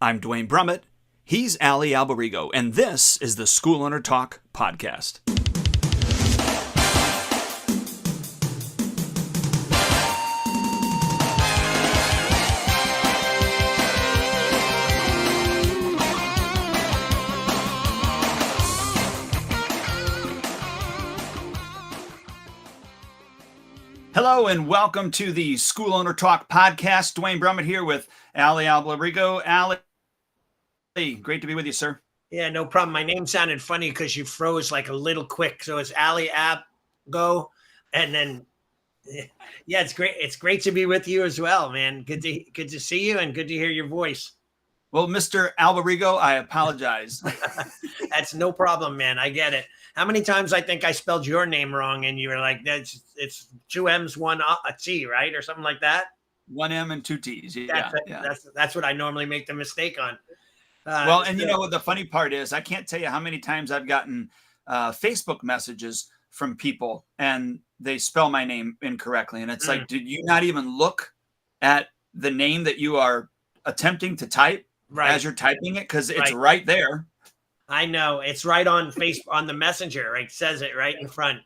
I'm Dwayne Brummett. He's Ali Alberigo, and this is the School Owner Talk podcast. Hello and welcome to the School Owner Talk podcast. Dwayne Brummett here with Ali Alberigo. Ali, great to be with you, sir. Yeah, no problem. My name sounded funny because you froze like a little quick. So it's Ali Go, and then yeah, it's great. It's great to be with you as well, man. Good to see you and good to hear your voice. Well, Mr. Alberigo, I apologize. That's no problem, man. I get it. How many times I think I spelled your name wrong and you were like, it's two M's, one a T, right? Or something like that. One M and two T's. Yeah, that's what I normally make the mistake on. You know what the funny part is? I can't tell you how many times I've gotten Facebook messages from people and they spell my name incorrectly. And it's like, did you not even look at the name that you are attempting to type as you're typing it? Because it's right there. I know. It's right on Facebook, on the messenger, right? It says it right in front.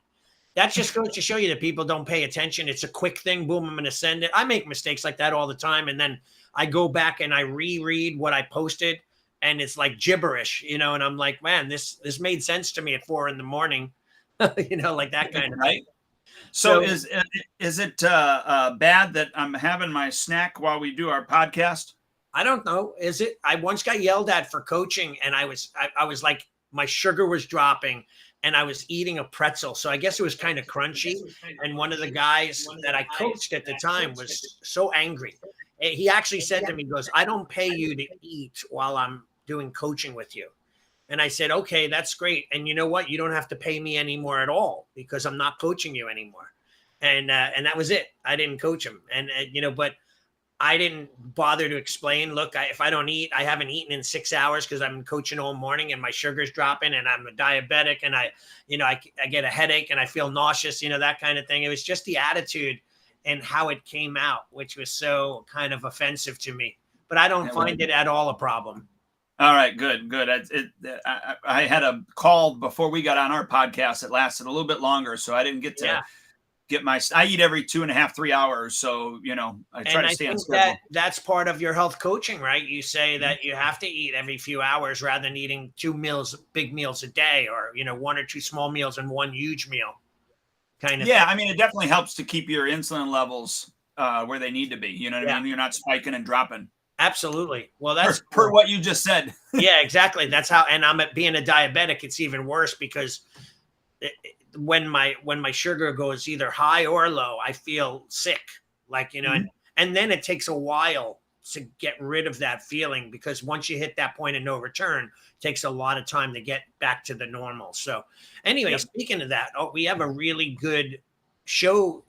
That just goes to show you that people don't pay attention. It's a quick thing. Boom, I'm going to send it. I make mistakes like that all the time. And then I go back and I reread what I posted and it's like gibberish, and I'm like, man, this made sense to me at 4 a.m, like that kind of right. So is it bad that I'm having my snack while we do our podcast? I don't know. Is it? I once got yelled at for coaching and I was like, my sugar was dropping and I was eating a pretzel. So I guess it was kind of crunchy. And one of the guys that I coached at the time was so angry. He actually said to me, he goes, I don't pay you to eat while I'm doing coaching with you. And I said, okay, that's great. And you know what? You don't have to pay me anymore at all because I'm not coaching you anymore. And that was it. I didn't coach him. And, but I didn't bother to explain, look, if I don't eat, I haven't eaten in 6 hours because I'm coaching all morning and my sugar's dropping and I'm a diabetic and I get a headache and I feel nauseous, that kind of thing. It was just the attitude and how it came out, which was so kind of offensive to me, but I don't find it at all a problem. All right, good. I had a call before we got on our podcast. It lasted a little bit longer, so I didn't get to get I eat every 2.5, 3 hours. So, I try to stay on schedule. That's part of your health coaching, right? You say that you have to eat every few hours rather than eating 2 big meals a day or, 1 or 2 small meals and 1 huge meal kind of thing. I mean, it definitely helps to keep your insulin levels where they need to be. You know what I mean? You're not spiking and dropping. Absolutely. Well, that's per what you just said. Yeah, exactly. That's how, and being a diabetic, it's even worse because when my sugar goes either high or low, I feel sick, and then it takes a while to get rid of that feeling because once you hit that point of no return, it takes a lot of time to get back to the normal. So anyway, Speaking of that, we have a really good show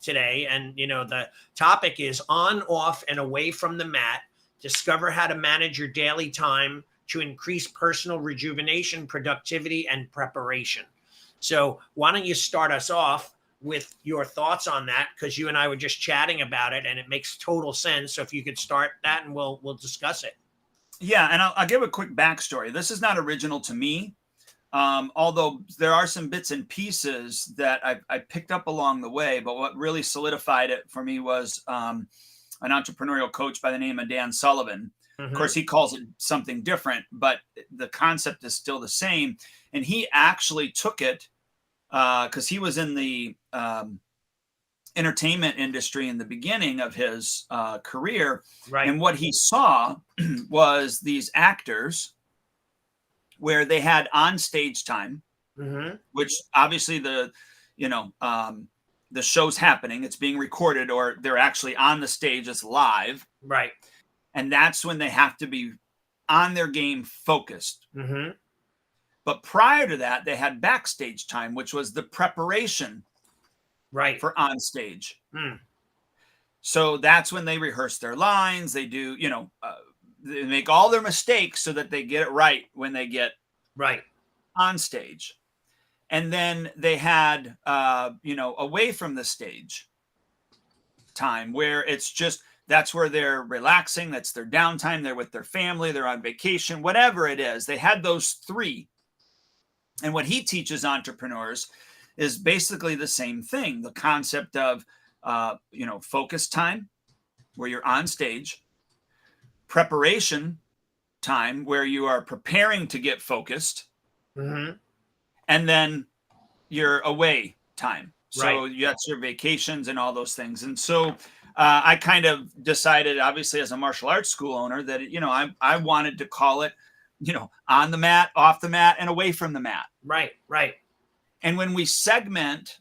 today. And, the topic is on, off, and away from the mat. Discover how to manage your daily time to increase personal rejuvenation, productivity, and preparation. So why don't you start us off with your thoughts on that? Because you and I were just chatting about it and it makes total sense. So if you could start that and we'll discuss it. Yeah. And I'll give a quick backstory. This is not original to me. Although there are some bits and pieces that I picked up along the way, but what really solidified it for me was an entrepreneurial coach by the name of Dan Sullivan. Of course, he calls it something different, but the concept is still the same. And he actually took it because he was in the entertainment industry in the beginning of his career. Right. And what he saw was these actors where they had on-stage time, which obviously the show's happening, it's being recorded, or they're actually on the stage, it's live. Right. And that's when they have to be on their game focused. But prior to that, they had backstage time, which was the preparation for on stage. So that's when they rehearse their lines. They do, they make all their mistakes so that they get it right when they get on stage. And then they had, away from the stage time where it's just That's where they're relaxing. That's their downtime. They're with their family. They're on vacation, whatever it is. They had those three. And what he teaches entrepreneurs is basically the same thing. The concept of, focus time, where you're on stage, preparation time, where you are preparing to get focused, and then your away time. So that's your vacations and all those things. And so I kind of decided, obviously, as a martial arts school owner, that, I wanted to call it, on the mat, off the mat, and away from the mat. Right, right. And when we segment,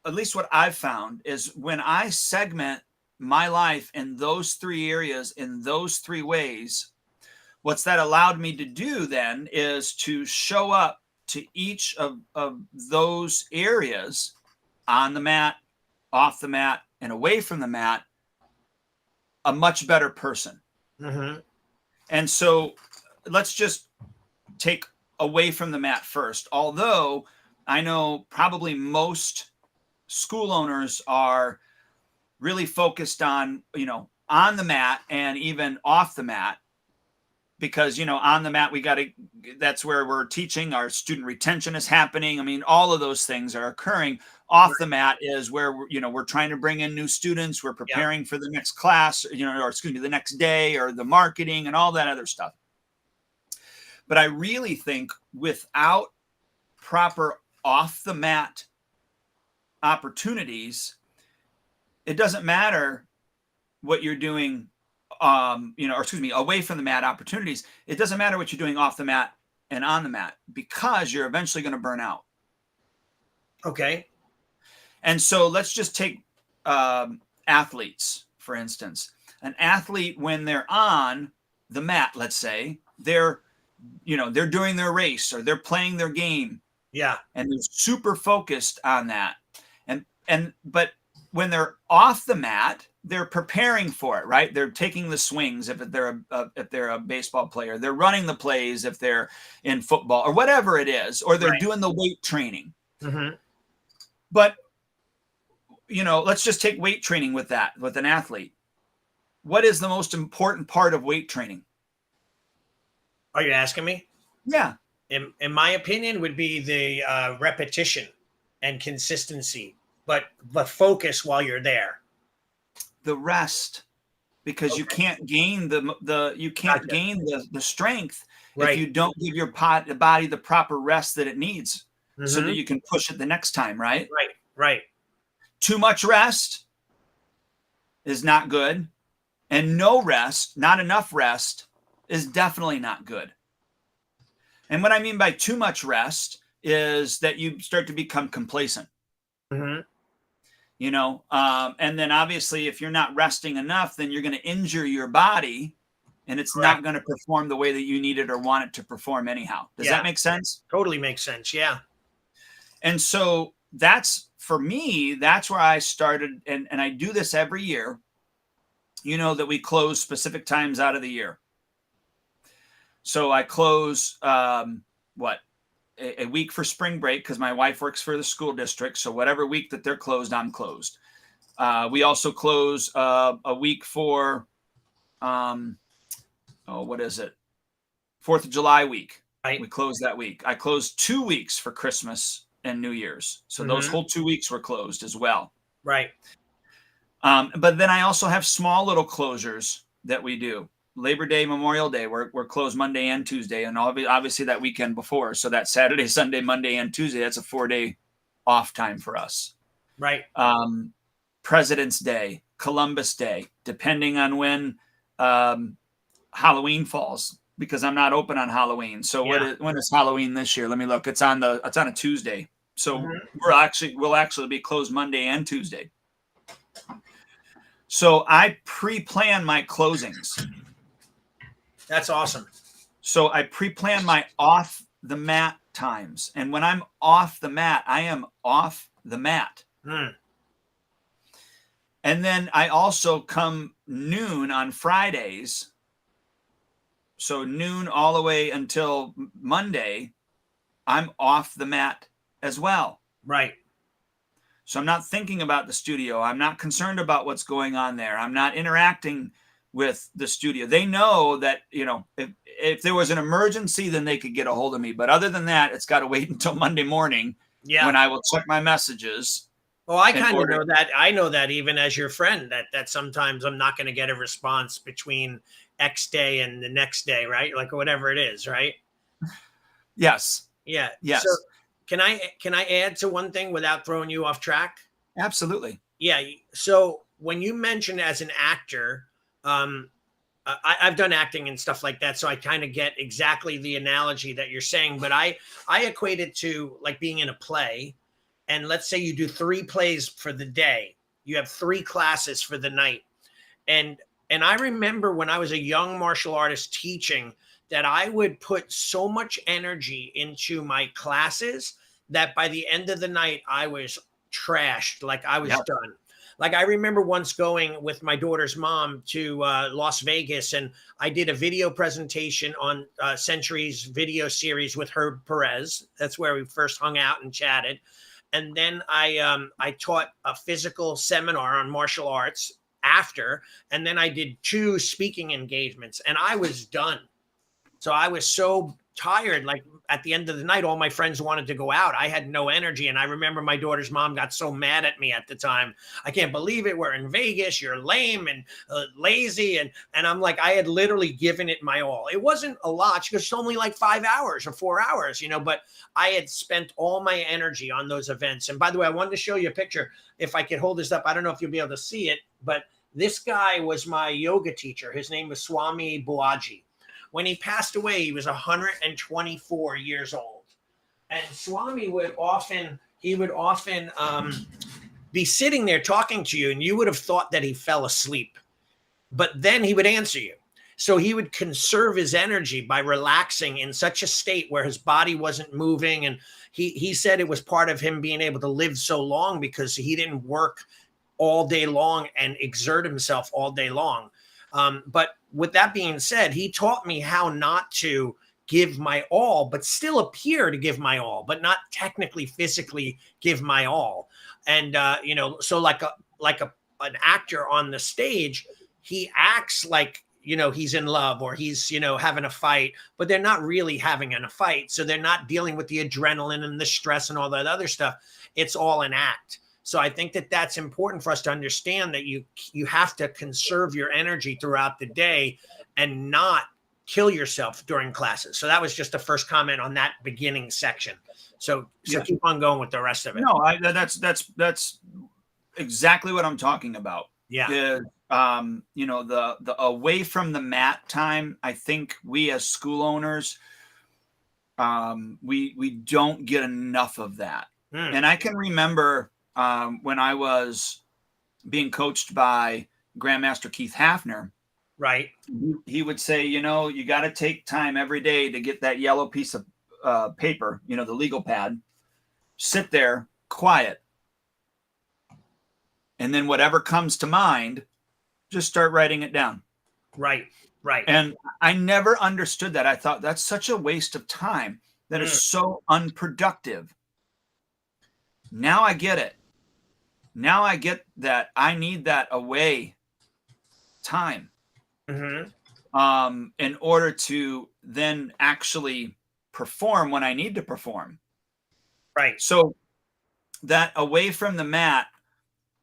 at least what I've found is when I segment my life in those three areas, in those three ways, what's that allowed me to do then is to show up to each of those areas, on the mat, off the mat, and away from the mat, a much better person. And so let's just take away from the mat first. Although I know probably most school owners are really focused on, on the mat and even off the mat, because, on the mat, that's where we're teaching, our student retention is happening. I mean, all of those things are occurring. Off the mat is where we're trying to bring in new students. We're preparing for the next class, or the next day, or the marketing and all that other stuff. But I really think without proper off the mat opportunities, it doesn't matter what you're doing, away from the mat opportunities. It doesn't matter what you're doing off the mat and on the mat, because you're eventually going to burn out. Okay. And so let's just take athletes, for instance. An athlete, when they're on the mat, let's say, they're doing their race or they're playing their game. Yeah. And they're super focused on that. But when they're off the mat, they're preparing for it, right? They're taking the swings if they're a baseball player. They're running the plays if they're in football or whatever it is, or they're doing the weight training. But, let's just take weight training with an athlete. What is the most important part of weight training? Are you asking me? Yeah. In my opinion, would be the repetition and consistency, but focus while you're there. The rest, because you can't gain the strength if you don't give your body the proper rest that it needs, so that you can push it the next time, right? Right. Too much rest is not good, and no rest, not enough rest, is definitely not good. And what I mean by too much rest is that you start to become complacent. And then obviously if you're not resting enough, then you're going to injure your body, and it's not going to perform the way that you need it or want it to perform anyhow. Does that make sense? Totally makes sense. Yeah. And so for me, that's where I started. And I do this every year, that we close specific times out of the year. So I close, a week for spring break, because my wife works for the school district. So whatever week that they're closed, I'm closed. We also close a week for, 4th of July week. Right. We close that week. I closed 2 weeks for Christmas and New Year's. So those whole 2 weeks were closed as well. Right. But then I also have small little closures that we do. Labor Day, Memorial Day, we're closed Monday and Tuesday, and obviously that weekend before. So that Saturday, Sunday, Monday, and Tuesday, that's a 4-day off time for us. Right. President's Day, Columbus Day, depending on when Halloween falls, because I'm not open on Halloween. So when is Halloween this year? Let me look. It's on a Tuesday. So we'll actually be closed Monday and Tuesday. So I pre-plan my closings. That's awesome. So I pre-plan my off the mat times. And when I'm off the mat, I am off the mat. And then I also come noon on Fridays. So noon all the way until Monday, I'm off the mat as well. Right. So I'm not thinking about the studio. I'm not concerned about what's going on there. I'm not interacting with the studio. They know that, if there was an emergency, then they could get a hold of me. But other than that, it's got to wait until Monday morning when I will check my messages. Well, I kind of know that. I know that even as your friend, that sometimes I'm not going to get a response between X day and the next day, right? Like whatever it is, right? Yes. Yeah. Yes. So can I add to one thing without throwing you off track? Absolutely. Yeah. So when you mentioned as an actor, I've done acting and stuff like that, so I kind of get exactly the analogy that you're saying. But I equate it to like being in a play, and let's say you do 3 plays for the day. You have 3 classes for the night, and I remember when I was a young martial artist teaching that I would put so much energy into my classes that by the end of the night I was trashed, like I was done. Like I remember once going with my daughter's mom to Las Vegas, and I did a video presentation on Century's video series with Herb Perez. That's where we first hung out and chatted. And then I taught a physical seminar on martial arts after, and then I did 2 speaking engagements, and I was done. So I was so tired. Like at the end of the night, all my friends wanted to go out. I had no energy. And I remember my daughter's mom got so mad at me at the time. I can't believe it. We're in Vegas. You're lame and lazy. And I'm like, I had literally given it my all. It wasn't a lot because it's only like 5 hours or 4 hours, but I had spent all my energy on those events. And by the way, I wanted to show you a picture. If I could hold this up, I don't know if you'll be able to see it, but this guy was my yoga teacher. His name was Swami Buaji. When he passed away, he was 124 years old. And Swami would often be sitting there talking to you, and you would have thought that he fell asleep. But then he would answer you. So he would conserve his energy by relaxing in such a state where his body wasn't moving. And he said it was part of him being able to live so long because he didn't work all day long and exert himself all day long. But with that being said, he taught me how not to give my all, but still appear to give my all, but not technically, physically give my all. And, so like an actor on the stage, he acts like, he's in love or he's, having a fight, but they're not really having a fight. So they're not dealing with the adrenaline and the stress and all that other stuff. It's all an act. So I think that that's important for us to understand that you have to conserve your energy throughout the day and not kill yourself during classes. So that was just the first comment on that beginning section. So keep on going with the rest of it. No, that's exactly what I'm talking about. Yeah. The away from the mat time, I think we as school owners, we don't get enough of that. And I can remember when I was being coached by Grandmaster Keith Hafner, right? He would say, you got to take time every day to get that yellow piece of paper, the legal pad, sit there quiet. And then whatever comes to mind, just start writing it down. Right. And I never understood that. I thought that's such a waste of time. That is so unproductive. Now I get it. Now I get that I need that away time in order to then actually perform when I need to perform. Right. So that away from the mat,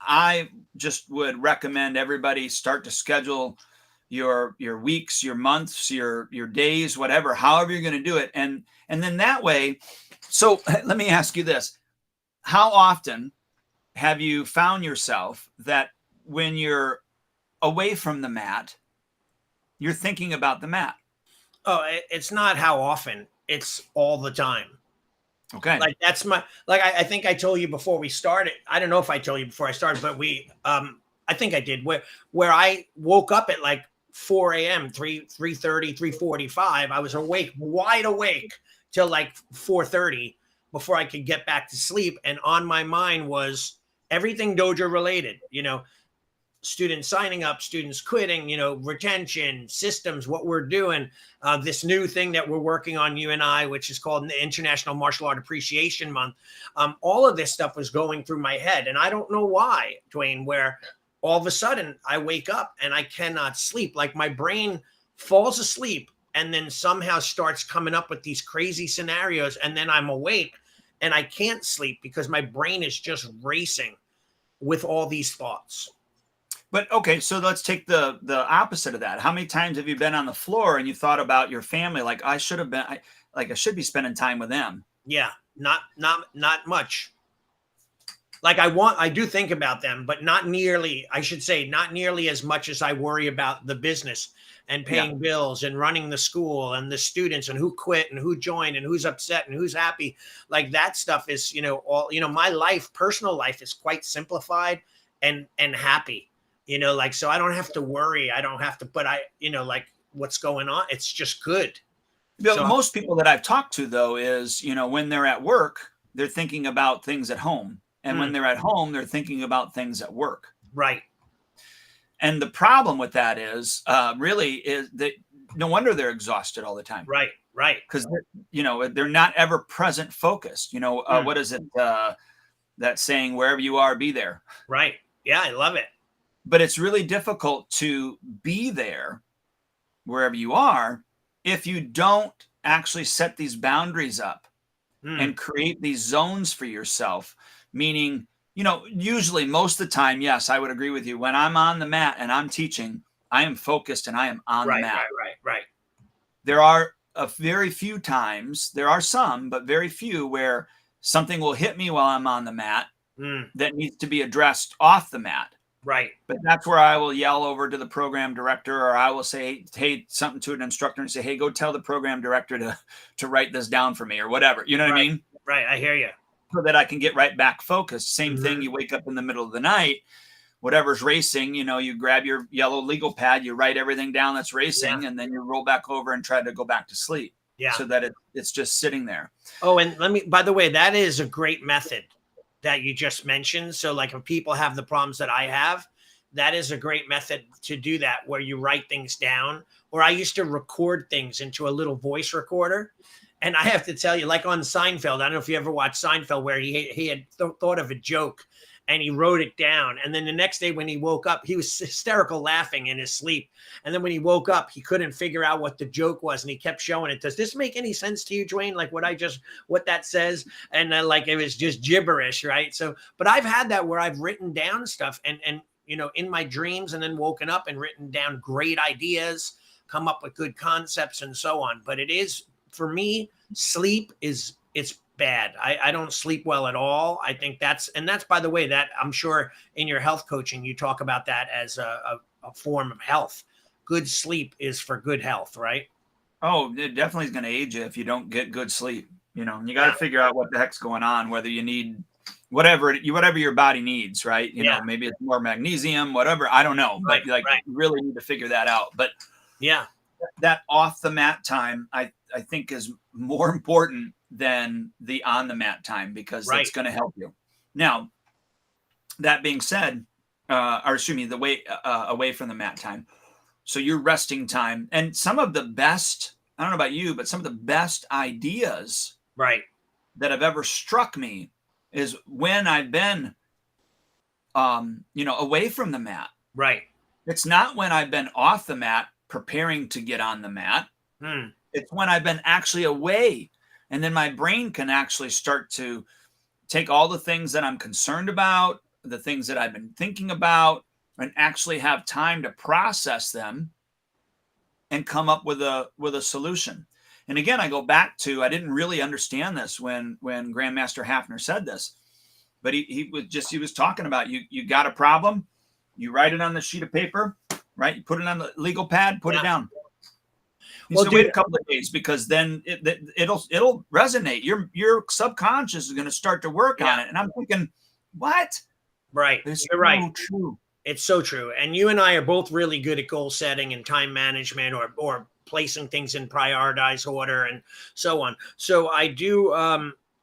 I just would recommend everybody start to schedule your weeks, your months, your days, whatever, however you're going to do it. And then that way, so let me ask you this. How often have you found yourself that when you're away from the mat, you're thinking about the mat? Oh, it's not how often, it's all the time. Okay. Like that's I think I told you before we started. I don't know if I told you before I started, but I think I did where I woke up at like 4 a.m., 3:30, 3:45. I was wide awake till like 4:30 before I could get back to sleep. And on my mind was everything dojo related, students signing up, students quitting, retention, systems, what we're doing, this new thing that we're working on, you and I, which is called the International Martial Art Appreciation Month. All of this stuff was going through my head. And I don't know why, Dwayne, where all of a sudden I wake up and I cannot sleep. Like my brain falls asleep and then somehow starts coming up with these crazy scenarios. And then I'm awake and I can't sleep because my brain is just racing with all these thoughts. But okay, so let's take the opposite of that. How many times have you been on the floor and you thought about your family? Like I should have been, I should be spending time with them. Yeah, not much. Like I do think about them, but not nearly, I should say, not nearly as much as I worry about the business and paying bills and running the school and the students and who quit and who joined and who's upset and who's happy. Like that stuff is, my life, personal life is quite simplified and happy. So I don't have to worry. I don't have to, but like what's going on, it's just good. So, most people that I've talked to though is, when they're at work, they're thinking about things at home. And when they're at home, they're thinking about things at work. Right. And the problem with that is really is that no wonder they're exhausted all the time. Right. Right. Because, they're not ever present focused. What is it? That saying, wherever you are, be there. Right. Yeah. I love it. But it's really difficult to be there wherever you are if you don't actually set these boundaries up and create these zones for yourself. Meaning, usually most of the time, yes, I would agree with you. When I'm on the mat and I'm teaching, I am focused and I am on the mat. Right. There are very few times, there are some, but very few where something will hit me while I'm on the mat that needs to be addressed off the mat. Right. But that's where I will yell over to the program director, or I will say, hey, something to an instructor and say, hey, go tell the program director to write this down for me or whatever. You know what I mean? Right. I hear you. So that I can get right back focused. Same thing. You wake up in the middle of the night, whatever's racing, you grab your yellow legal pad, you write everything down that's racing, and then you roll back over and try to go back to sleep. Yeah. So that it's just sitting there. Oh, and by the way, that is a great method that you just mentioned. So like if people have the problems that I have, that is a great method to do that, where you write things down. Or I used to record things into a little voice recorder. And I have to tell you, like on Seinfeld, I don't know if you ever watched Seinfeld, where he had thought of a joke and he wrote it down. And then the next day when he woke up, he was hysterical laughing in his sleep. And then when he woke up, he couldn't figure out what the joke was. And he kept showing it. Does this make any sense to you, Dwayne? Like what that says? And like, it was just gibberish, right? So, but I've had that where I've written down stuff and in my dreams, and then woken up and written down great ideas, come up with good concepts and so on. But it is, for me, sleep it's bad. I don't sleep well at all. I think that's by the way, that I'm sure in your health coaching, you talk about that as a form of health. Good sleep is for good health, right? Oh, it definitely is going to age you if you don't get good sleep. You got to figure out what the heck's going on, whether you need whatever your body needs, right? Maybe it's more magnesium, whatever. I don't know, but you really need to figure that out. But that off the mat time, I think is more important than the on the mat time, because it's going to help you. Now, that being said, the way away from the mat time. So your resting time, and some of the best, I don't know about you, but some of the best ideas that have ever struck me is when I've been, away from the mat. Right. It's not when I've been off the mat preparing to get on the mat. It's when I've been actually away, and then my brain can actually start to take all the things that I'm concerned about, the things that I've been thinking about, and actually have time to process them and come up with a solution. And again, I go back to, I didn't really understand this when Grandmaster Hafner said this, but he was talking about, you got a problem, you write it on the sheet of paper, right? You put it on the legal pad, put it down. Well, wait a couple of days, because then it'll resonate. Your subconscious is going to start to work on it. And I'm thinking, what? Right. You're right. True. It's so true. And you and I are both really good at goal setting and time management, or placing things in prioritized order and so on. So I do,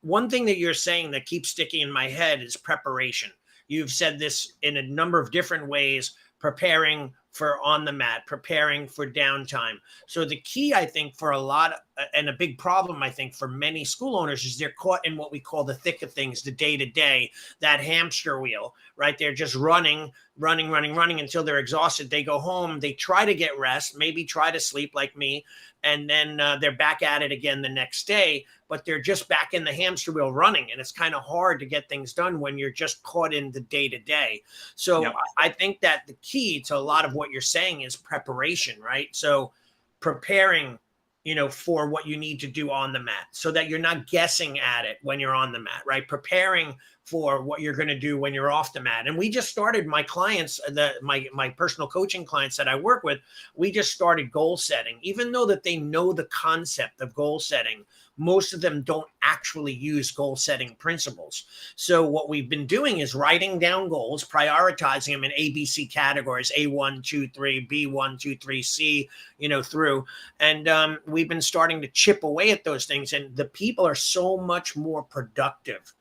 one thing that you're saying that keeps sticking in my head is preparation. You've said this in a number of different ways: preparing for on the mat, preparing for downtime. So the key, I think, for a lot of, and a big problem, I think, for many school owners is they're caught in what we call the thick of things, the day to day, that hamster wheel, right? They're just running until they're exhausted. They go home, they try to get rest, maybe try to sleep like me, and then they're back at it again the next day, but they're just back in the hamster wheel running. And it's kind of hard to get things done when you're just caught in the day to day. So yep. I think that the key to a lot of what you're saying is preparation, right? So preparing, for what you need to do on the mat so that you're not guessing at it when you're on the mat, right? Preparing for what you're going to do when you're off the mat. And we just started, my clients, my personal coaching clients that I work with, we just started goal setting. Even though that they know the concept of goal setting, most of them don't actually use goal setting principles. So what we've been doing is writing down goals, prioritizing them in ABC categories, A1, 2, 3, B1, 2, 3, C, through. And we've been starting to chip away at those things. And the people are so much more productive.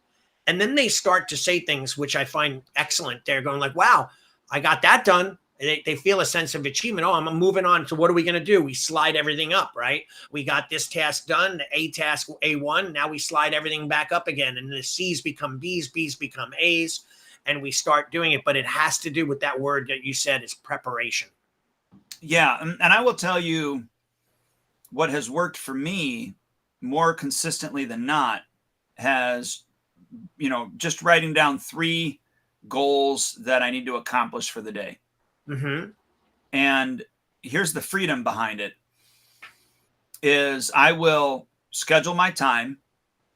And then they start to say things, which I find excellent. They're going like, wow, I got that done. They feel a sense of achievement. Oh, I'm moving on. So what are we going to do? We slide everything up, right? We got this task done, the A task, A1. Now we slide everything back up again. And the C's become B's, B's become A's, and we start doing it. But it has to do with that word that you said is preparation. Yeah. And I will tell you what has worked for me more consistently than not has, just writing down 3 goals that I need to accomplish for the day. Mm-hmm. And here's the freedom behind it is I will schedule my time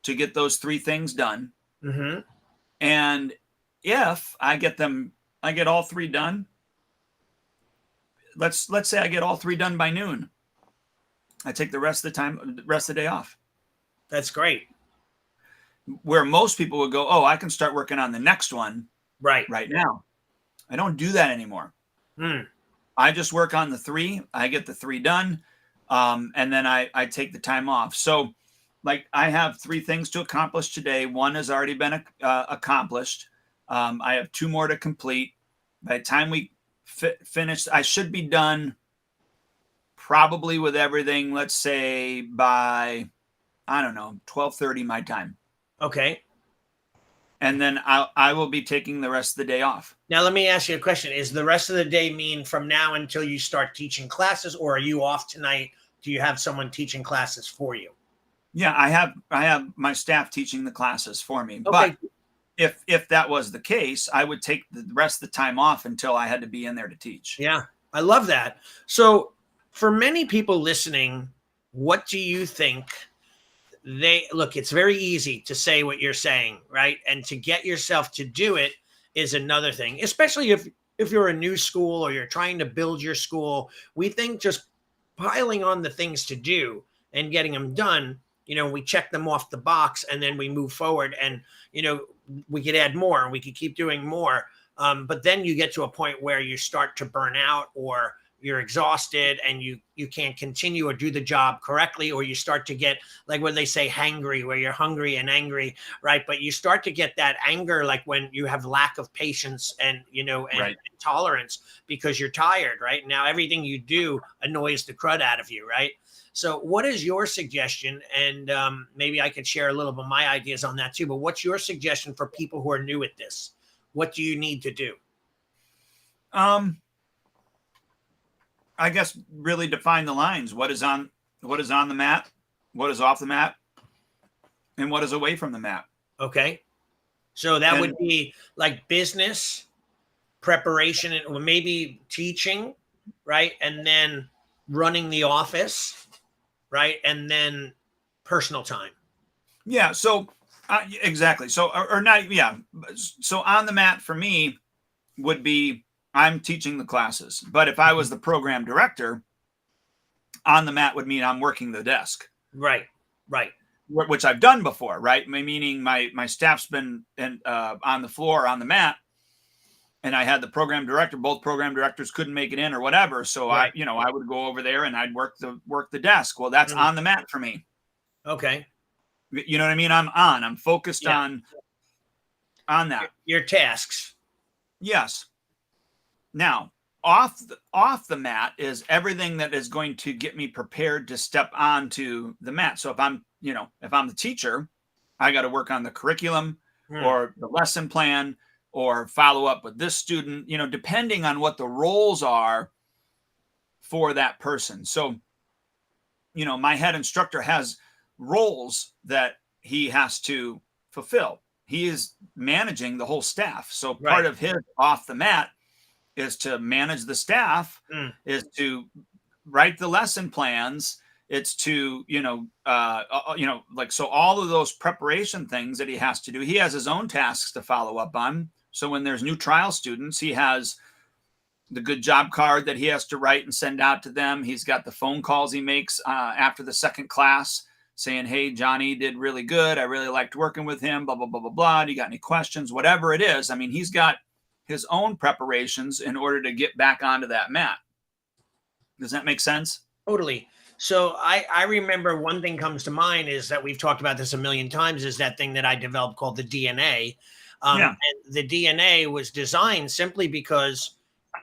to get those 3 things done. Mm-hmm. And if I get all 3 done, let's say I get all 3 done by noon. I take the rest of the day off. That's great. Where most people would go, oh, I can start working on the next one right now. I don't do that anymore. I just work on the 3. I get the 3 done. And then I take the time off. So like I have 3 things to accomplish today. 1 has already been accomplished. I have 2 more to complete. By the time we finish, I should be done probably with everything, let's say by, I don't know, 12:30 my time. Okay. And then I will be taking the rest of the day off. Now, let me ask you a question. Is the rest of the day mean from now until you start teaching classes, or are you off tonight? Do you have someone teaching classes for you? Yeah, I have my staff teaching the classes for me. Okay. But if that was the case, I would take the rest of the time off until I had to be in there to teach. Yeah, I love that. So for many people listening, what do you think? It's very easy to say what you're saying, right? And to get yourself to do it is another thing, especially if you're a new school or you're trying to build your school. We think just piling on the things to do and getting them done, we check them off the box and then we move forward and, we could add more and we could keep doing more. But then you get to a point where you start to burn out or you're exhausted and you can't continue or do the job correctly, or you start to get like what they say, hangry, where you're hungry and angry, right? But you start to get that anger, like when you have lack of patience and, and tolerance because you're tired, right? Now, everything you do annoys the crud out of you, right? So what is your suggestion? And maybe I could share a little bit of my ideas on that too, but what's your suggestion for people who are new at this? What do you need to do? I guess really define the lines. What is on the mat, what is off the mat, and what is away from the mat. Okay. So that would be like business, preparation, and maybe teaching, right? And then running the office, right? And then personal time. Yeah. So exactly. So, or not. Yeah. So on the mat for me would be, I'm teaching the classes, but if I was the program director, on the mat would mean I'm working the desk. Right. Which I've done before, right? Meaning my staff's been on the floor on the mat, and I had the program director. Both program directors couldn't make it in or whatever, so I would go over there and I'd work the desk. Well, that's on the mat for me. Okay. You know what I mean? I'm focused on that. Your tasks. Yes. Now, off the mat is everything that is going to get me prepared to step onto the mat. So if I'm the teacher, I got to work on the curriculum or the lesson plan or follow up with this student, depending on what the roles are for that person. So, my head instructor has roles that he has to fulfill. He is managing the whole staff. So part of his off the mat is to manage the staff, is to write the lesson plans. It's to, so all of those preparation things that he has to do, he has his own tasks to follow up on. So when there's new trial students, he has the good job card that he has to write and send out to them. He's got the phone calls he makes after the second class saying, hey, Johnny did really good. I really liked working with him, blah, blah, blah, blah, blah. Do you got any questions? Whatever it is. I mean, he's got his own preparations in order to get back onto that mat. Does that make sense? Totally. So I remember one thing comes to mind is that we've talked about this a million times, is that thing that I developed called the DNA. And the DNA was designed simply because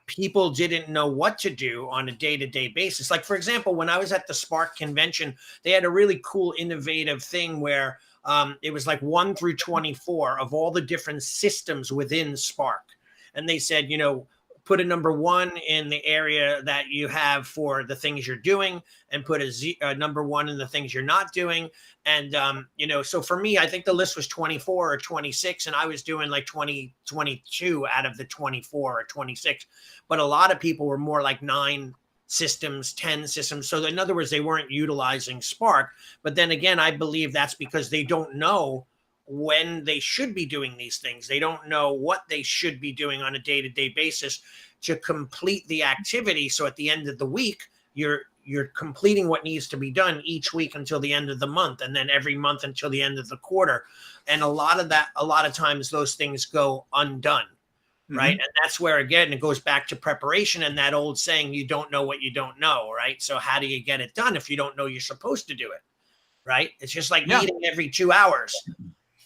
people didn't know what to do on a day-to-day basis. Like, for example, when I was at the Spark convention, they had a really cool, innovative thing where it was like 1 through 24 of all the different systems within Spark. And they said, put a number 1 in the area that you have for the things you're doing, and put a number 1 in the things you're not doing. And, so for me, I think the list was 24 or 26, and I was doing like 22 out of the 24 or 26. But a lot of people were more like 9 systems, 10 systems. So in other words, they weren't utilizing Spark. But then again, I believe that's because they don't know when they should be doing these things. They don't know what they should be doing on a day-to-day basis to complete the activity. So at the end of the week, you're completing what needs to be done each week until the end of the month, and then every month until the end of the quarter. And a lot of times those things go undone. Right. And that's where, again, it goes back to preparation and that old saying, you don't know what you don't know. Right. So how do you get it done if you don't know you're supposed to do it? Right. It's just like eating every 2 hours.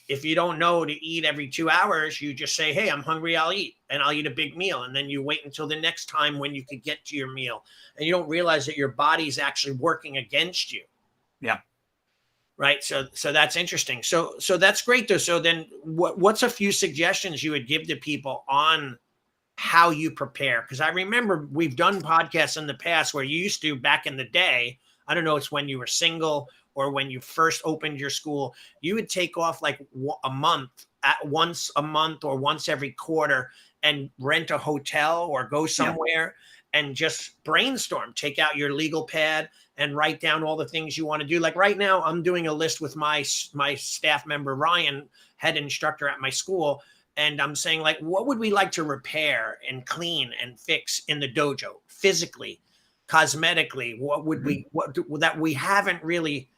If you don't know to eat every 2 hours, you just say, hey, I'm hungry, I'll eat, and I'll eat a big meal. And then you wait until the next time when you could get to your meal. And you don't realize that your body's actually working against you. Yeah. Right. So that's interesting. So that's great though. So then what's a few suggestions you would give to people on how you prepare? Because I remember we've done podcasts in the past where you used to, back in the day, I don't know, it's when you were single or when you first opened your school, you would take off like once a month or once every quarter and rent a hotel or go somewhere and just brainstorm, take out your legal pad and write down all the things you want to do. Like right now, I'm doing a list with my staff member, Ryan, head instructor at my school. And I'm saying, like, what would we like to repair and clean and fix in the dojo physically, cosmetically? What would that we haven't really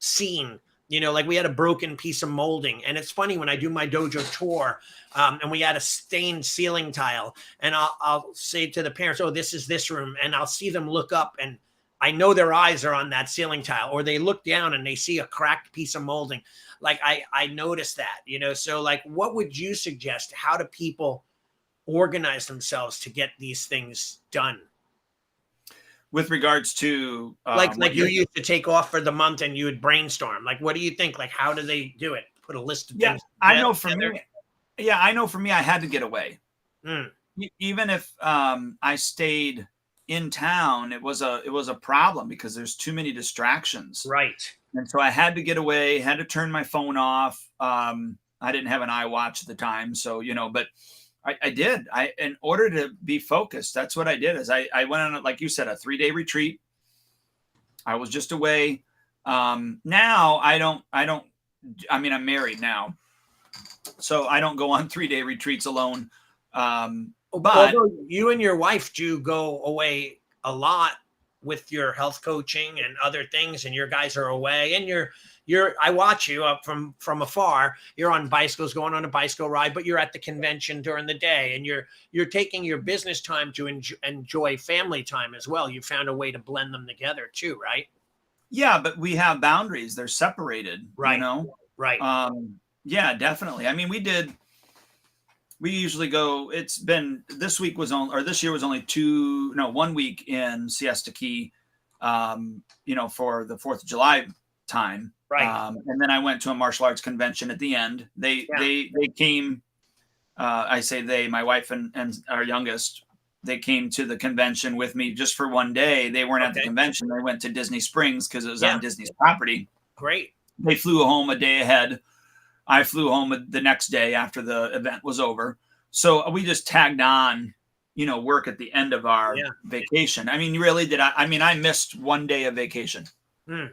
seen? Like we had a broken piece of molding. And it's funny when I do my dojo tour and we had a stained ceiling tile, and I'll say to the parents, oh, this is this room. And I'll see them look up and I know their eyes are on that ceiling tile, or they look down and they see a cracked piece of molding. Like I noticed that, so like, what would you suggest? How do people organize themselves to get these things done? With regards to like you used to take off for the month and you would brainstorm. Like, what do you think? Like, how do they do it? Put a list of things. I know for me, I had to get away. Even if I stayed in town, it was a problem because there's too many distractions. Right. And so I had to get away, had to turn my phone off. I didn't have an iWatch at the time. So, but I did. In order to be focused, that's what I did. Is I went on, like you said, a 3-day retreat. I was just away. Now I'm married now, so I don't go on 3-day retreats alone. But although you and your wife do go away a lot with your health coaching and other things, and your guys are away, and I watch you up from afar. You're on bicycles, going on a bicycle ride, but you're at the convention during the day, and you're taking your business time to enjoy family time as well. You found a way to blend them together too, right? Yeah, but we have boundaries. They're separated, right? Right. Yeah, definitely. I mean, we did We usually go, this year was only 1 week in Siesta Key, for the 4th of July time. Right. And then I went to a martial arts convention at the end. They came, I say they, my wife and our youngest, they came to the convention with me just for one day. They weren't at the convention. They went to Disney Springs because it was on Disney's property. Great. They flew home a day ahead. I flew home the next day after the event was over. So we just tagged on, work at the end of our vacation. I mean, really, I missed one day of vacation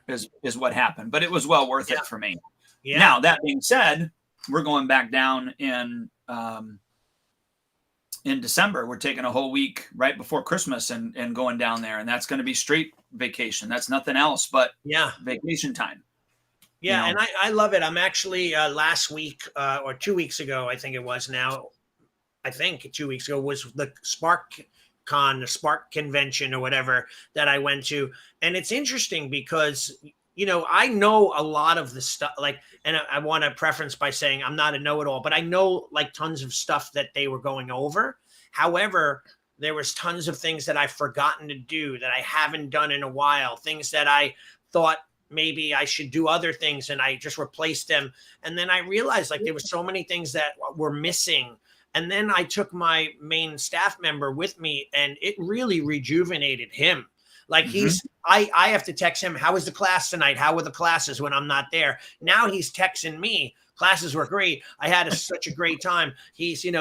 is what happened, but it was well worth it for me. Yeah. Now, that being said, we're going back down in December. We're taking a whole week right before Christmas and going down there. And that's going to be straight vacation. That's nothing else but vacation time. Yeah. And I love it. I'm actually last week or 2 weeks ago, I think it was now. I think 2 weeks ago was the the Spark convention or whatever that I went to. And it's interesting because, I know a lot of the stuff, and I want to preference by saying I'm not a know-it-all, but I know tons of stuff that they were going over. However, there was tons of things that I've forgotten to do that I haven't done in a while, things that I thought maybe I should do other things and I just replaced them. And then I realized there were so many things that were missing. And then I took my main staff member with me and it really rejuvenated him. I have to text him, how was the class tonight? How were the classes when I'm not there? Now he's texting me, classes were great. I had such a great time. He's, and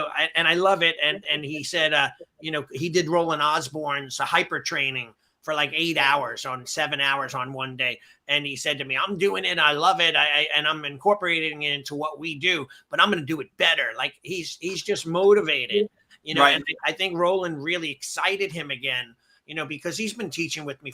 I love it. And he said, he did Roland Osborne's hyper training for 8 hours on 7 hours on one day. And he said to me, I'm doing it. I love it. And I'm incorporating it into what we do, but I'm going to do it better. He's just motivated, right. And I think Roland really excited him again, because he's been teaching with me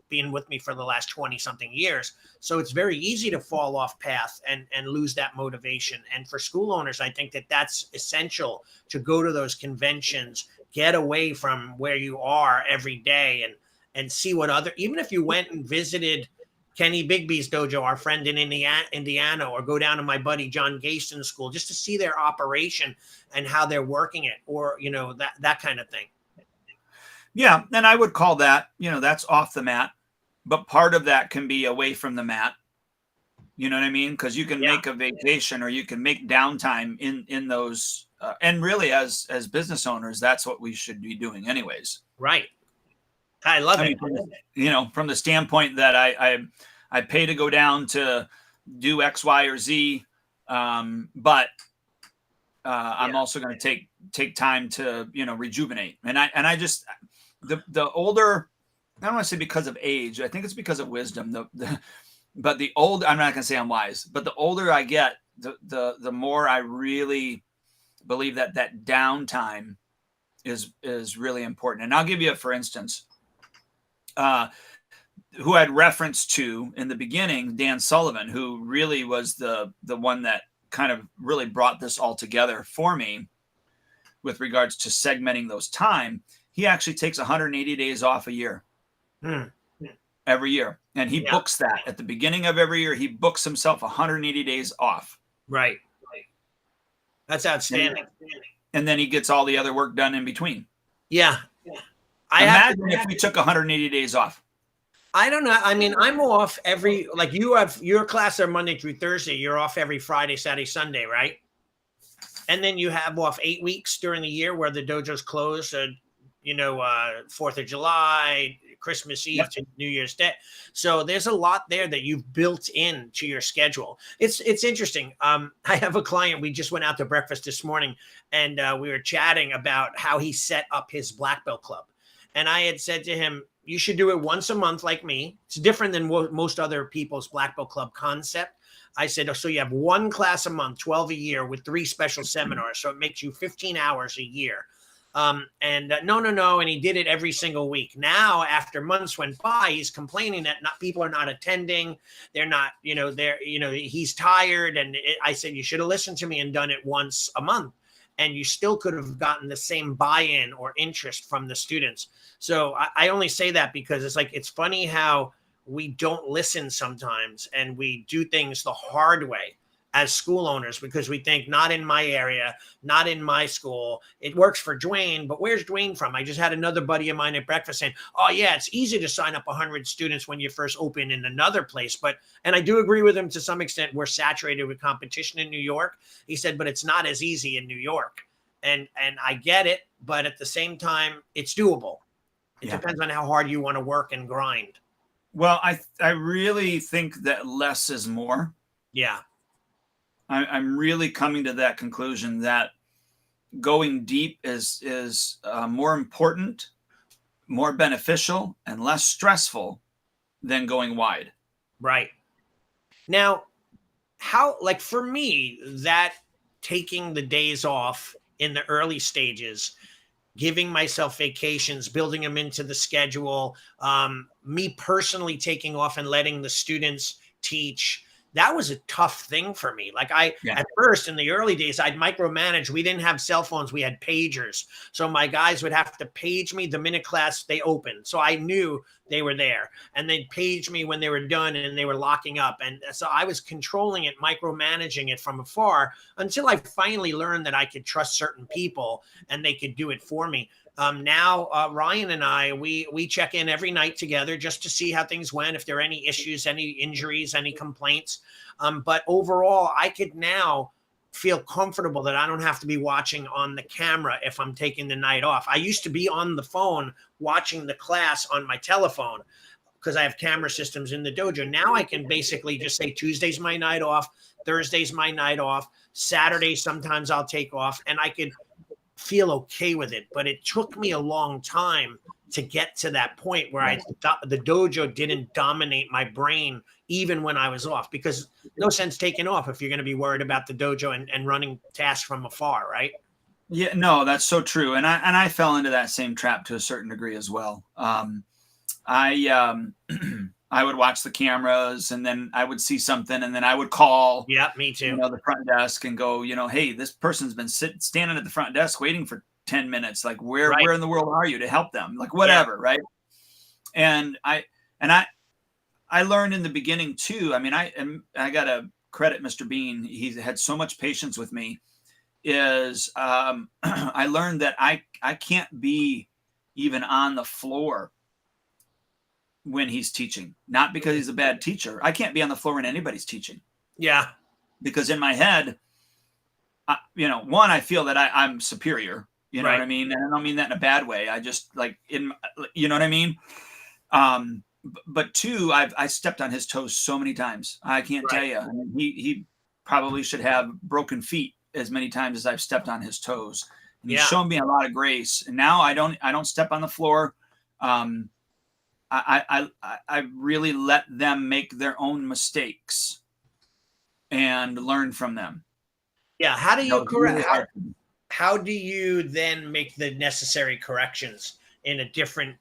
being with me for the last 20 something years. So it's very easy to fall off path and lose that motivation. And for school owners, I think that that's essential to go to those conventions, get away from where you are every day and see what even if you went and visited Kenny Bigby's dojo, our friend in Indiana, or go down to my buddy John Gaston's school, just to see their operation and how they're working it, or, that kind of thing. Yeah. And I would call that, that's off the mat, but part of that can be away from the mat. You know what I mean? Because you can make a vacation or you can make downtime in those. And really, as business owners, that's what we should be doing anyways. Right. I love it. From the standpoint that I pay to go down to do X, Y, or Z. But I'm also going to take time to, rejuvenate. And I just, the older, I don't want to say because of age, I think it's because of wisdom. But the older, I'm not going to say I'm wise, but the older I get, the more I really believe that downtime is really important. And I'll give you for instance, who I'd referenced to in the beginning, Dan Sullivan, who really was the one that kind of really brought this all together for me with regards to segmenting those time. He actually takes 180 days off a year, every year. And he books that at the beginning of every year. He books himself 180 days off. Right. That's outstanding. And then he gets all the other work done in between. Yeah. Imagine if we took 180 days off. I don't know. I mean, I'm off you have your class are Monday through Thursday. You're off every Friday, Saturday, Sunday, right? And then you have off 8 weeks during the year where the dojo's closed, 4th of July, Christmas Eve to New Year's Day. So there's a lot there that you've built in to your schedule. It's interesting. I have a client, we just went out to breakfast this morning and we were chatting about how he set up his black belt club. And I had said to him, you should do it once a month like me. It's different than most other people's black belt club concept. I said, so you have one class a month, 12 a year with 3 special seminars. So it makes you 15 hours a year. No. And he did it every single week. Now, after months went by, he's complaining that people are not attending. They're not, he's tired. And I said, you should have listened to me and done it once a month. And you still could have gotten the same buy-in or interest from the students. So I only say that because it's funny how we don't listen sometimes and we do things the hard way as school owners, because we think, not in my area, not in my school. It works for Dwayne, but where's Dwayne from? I just had another buddy of mine at breakfast saying, oh yeah, it's easy to sign up 100 students when you first open in another place. And I do agree with him to some extent. We're saturated with competition in New York. He said, but it's not as easy in New York. And I get it, but at the same time, it's doable. It depends on how hard you want to work and grind. Well, I really think that less is more. Yeah. I'm really coming to that conclusion that going deep is more important, more beneficial, and less stressful than going wide. Right. Now, how, like for me, that taking the days off in the early stages, giving myself vacations, building them into the schedule, me personally taking off and letting the students teach, that was a tough thing for me. Like at first in the early days, I'd micromanage. We didn't have cell phones. We had pagers. So my guys would have to page me the minute class they opened. So I knew they were there, and they'd page me when they were done and they were locking up. And so I was controlling it, micromanaging it from afar, until I finally learned that I could trust certain people and they could do it for me. Now, Ryan and I, we check in every night together just to see how things went, if there are any issues, any injuries, any complaints. But overall, I could now feel comfortable that I don't have to be watching on the camera if I'm taking the night off. I used to be on the phone watching the class on my telephone because I have camera systems in the dojo. Now I can basically just say Tuesday's my night off, Thursday's my night off, Saturday sometimes I'll take off, and I could feel okay with it. But it took me a long time to get to that point where the dojo didn't dominate my brain even when I was off, because no sense taking off if you're going to be worried about the dojo and running tasks from afar, right? Yeah, no, that's so true. And I fell into that same trap to a certain degree as well. I would watch the cameras, and then I would see something, and then I would call. Yeah, me too. The front desk and go, hey, this person's been standing at the front desk waiting for 10 minutes. Like, where in the world are you to help them? Like, whatever, right? And I learned in the beginning too. I mean, I gotta credit Mr. Bean. He had so much patience with me. I learned that I can't be even on the floor when he's teaching, not because he's a bad teacher. I can't be on the floor when anybody's teaching. Yeah. Because in my head, one, I feel that I'm superior, you know what I mean? And I don't mean that in a bad way. I just you know what I mean? But two, I stepped on his toes so many times. I can't tell you. I mean, he probably should have broken feet as many times as I've stepped on his toes. And he's shown me a lot of grace. And now I don't step on the floor. I really let them make their own mistakes and learn from them. Yeah. How do you correct? How do you then make the necessary corrections in a different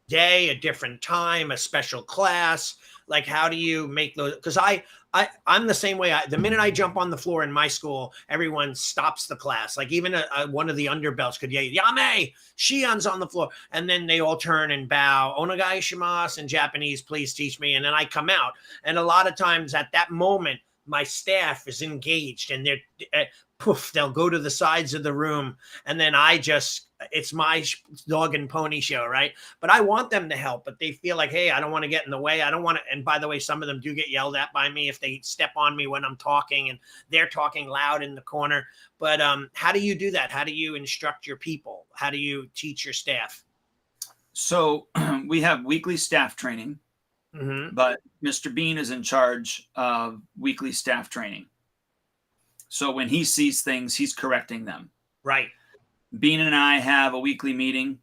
day, a different time, a special class? Like, how do you make those? Because I'm the same way. The minute I jump on the floor in my school, everyone stops the class. Like even one of the underbelts could yell, Yame, Shion's on the floor. And then they all turn and bow, Onegai shimasu in Japanese, please teach me. And then I come out. And a lot of times at that moment, my staff is engaged and they're they'll go to the sides of the room. And then it's my dog and pony show, right? But I want them to help, but they feel like, hey, I don't want to get in the way. I don't want to. And by the way, some of them do get yelled at by me if they step on me when I'm talking and they're talking loud in the corner. But how do you do that? How do you instruct your people? How do you teach your staff? So we have weekly staff training. Mm-hmm. But Mr. Bean is in charge of weekly staff training. So when he sees things, he's correcting them. Right. Bean and I have a weekly meeting.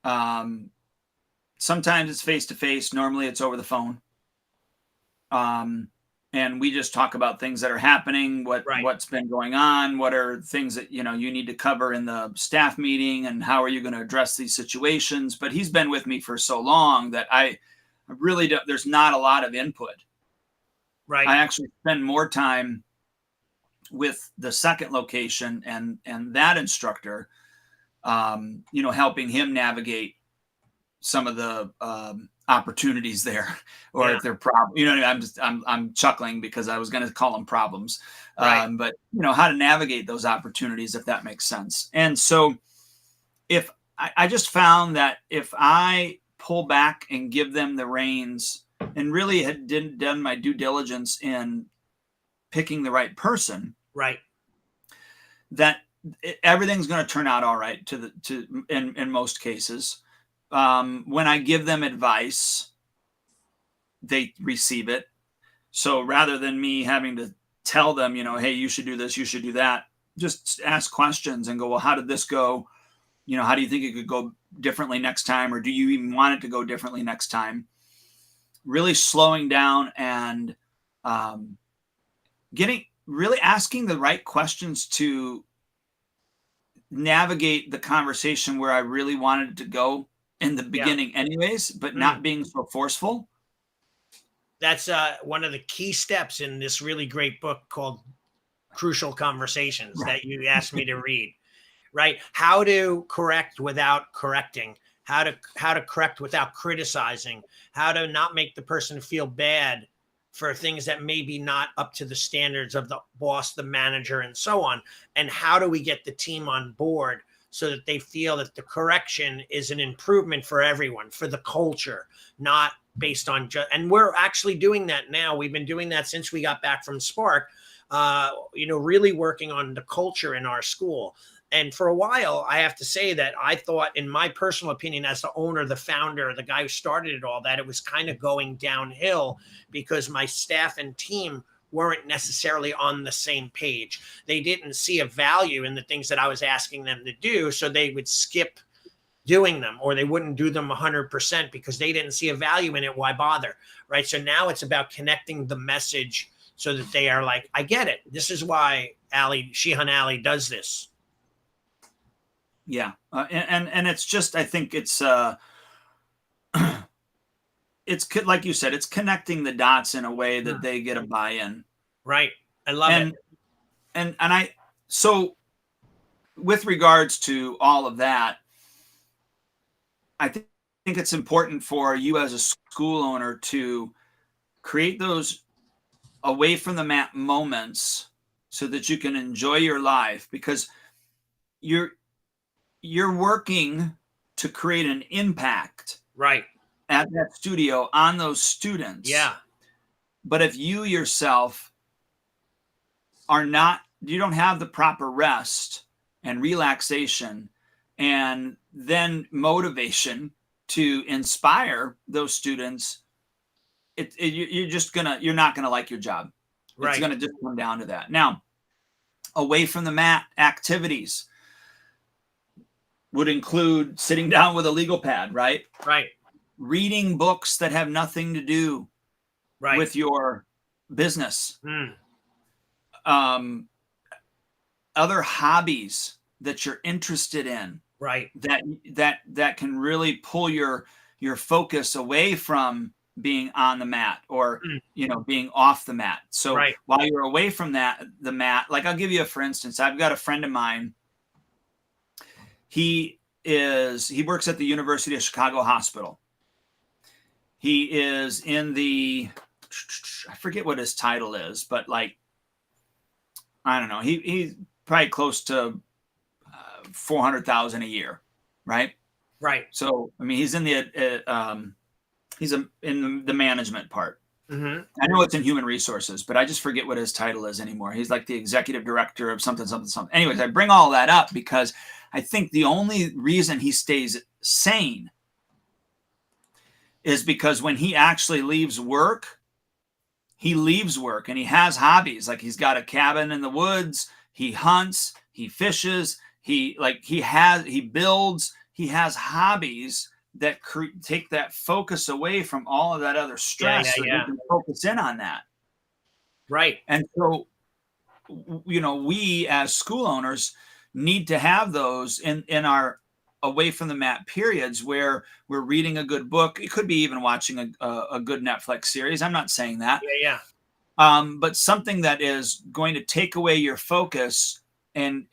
Sometimes it's face-to-face. Normally it's over the phone. And we just talk about things that are happening, what's been going on, what are things that, you need to cover in the staff meeting, and how are you going to address these situations. But he's been with me for so long that I really don't, there's not a lot of input. Right. I actually spend more time with the second location and that instructor, helping him navigate some of the opportunities there, or if they're problems. You know what I mean? I'm chuckling because I was going to call them problems. Right. But how to navigate those opportunities, if that makes sense. And so if I just found that if I pull back and give them the reins and really didn't done my due diligence in picking the right person, right, that everything's going to turn out all right in most cases. When I give them advice, they receive it. So rather than me having to tell them, hey, you should do this, you should do that, just ask questions and go, well, how did this go? How do you think it could go differently next time? Or do you even want it to go differently next time? Really slowing down and really asking the right questions to navigate the conversation where I really wanted it to go in the beginning anyways, but not being so forceful. That's one of the key steps in this really great book called Crucial Conversations that you asked me to read. Right? How to correct without correcting, how to correct without criticizing, how to not make the person feel bad for things that may be not up to the standards of the boss, the manager, and so on. And how do we get the team on board so that they feel that the correction is an improvement for everyone, for the culture, not based on and we're actually doing that now. We've been doing that since we got back from Spark, really working on the culture in our school. And for a while, I have to say that I thought, in my personal opinion, as the owner, the founder, the guy who started it all, that it was kind of going downhill because my staff and team weren't necessarily on the same page. They didn't see a value in the things that I was asking them to do, so they would skip doing them, or they wouldn't do them 100% because they didn't see a value in it. Why bother? Right? So now it's about connecting the message so that they are like, I get it. This is why Shihan Ali does this. Yeah. And it's just, I think it's like you said, it's connecting the dots in a way that they get a buy-in. Right. I love it. And so with regards to all of that, I think it's important for you as a school owner to create those away from the mat moments so that you can enjoy your life, because you're working to create an impact at that studio on those students. Yeah. But if you yourself you don't have the proper rest and relaxation and then motivation to inspire those students, you're not going to like your job. Right. It's going to just come down to that. Now, away from the mat activities would include sitting down with a legal pad, right? Right. Reading books that have nothing to do with your business. Other hobbies that you're interested in, right? That can really pull your focus away from being on the mat or being off the mat. So while you're away from the mat, like I'll give you for instance, I've got a friend of mine. He works at the University of Chicago Hospital. He is in I forget what his title is, but like, I don't know. He's probably close to $400,000 a year, right? Right. So I mean, he's in the management part. Mm-hmm. I know it's in human resources, but I just forget what his title is anymore. He's like the executive director of something. Anyways, I bring all that up because I think the only reason he stays sane is because when he actually leaves work and he has hobbies. Like he's got a cabin in the woods, he hunts, he fishes, he builds, he has hobbies that take that focus away from all of that other stress so you can focus in on that. Right. And so, we as school owners need to have those in our away from the mat periods where we're reading a good book. It could be even watching a good Netflix series. I'm not saying that. Yeah. But something that is going to take away your focus and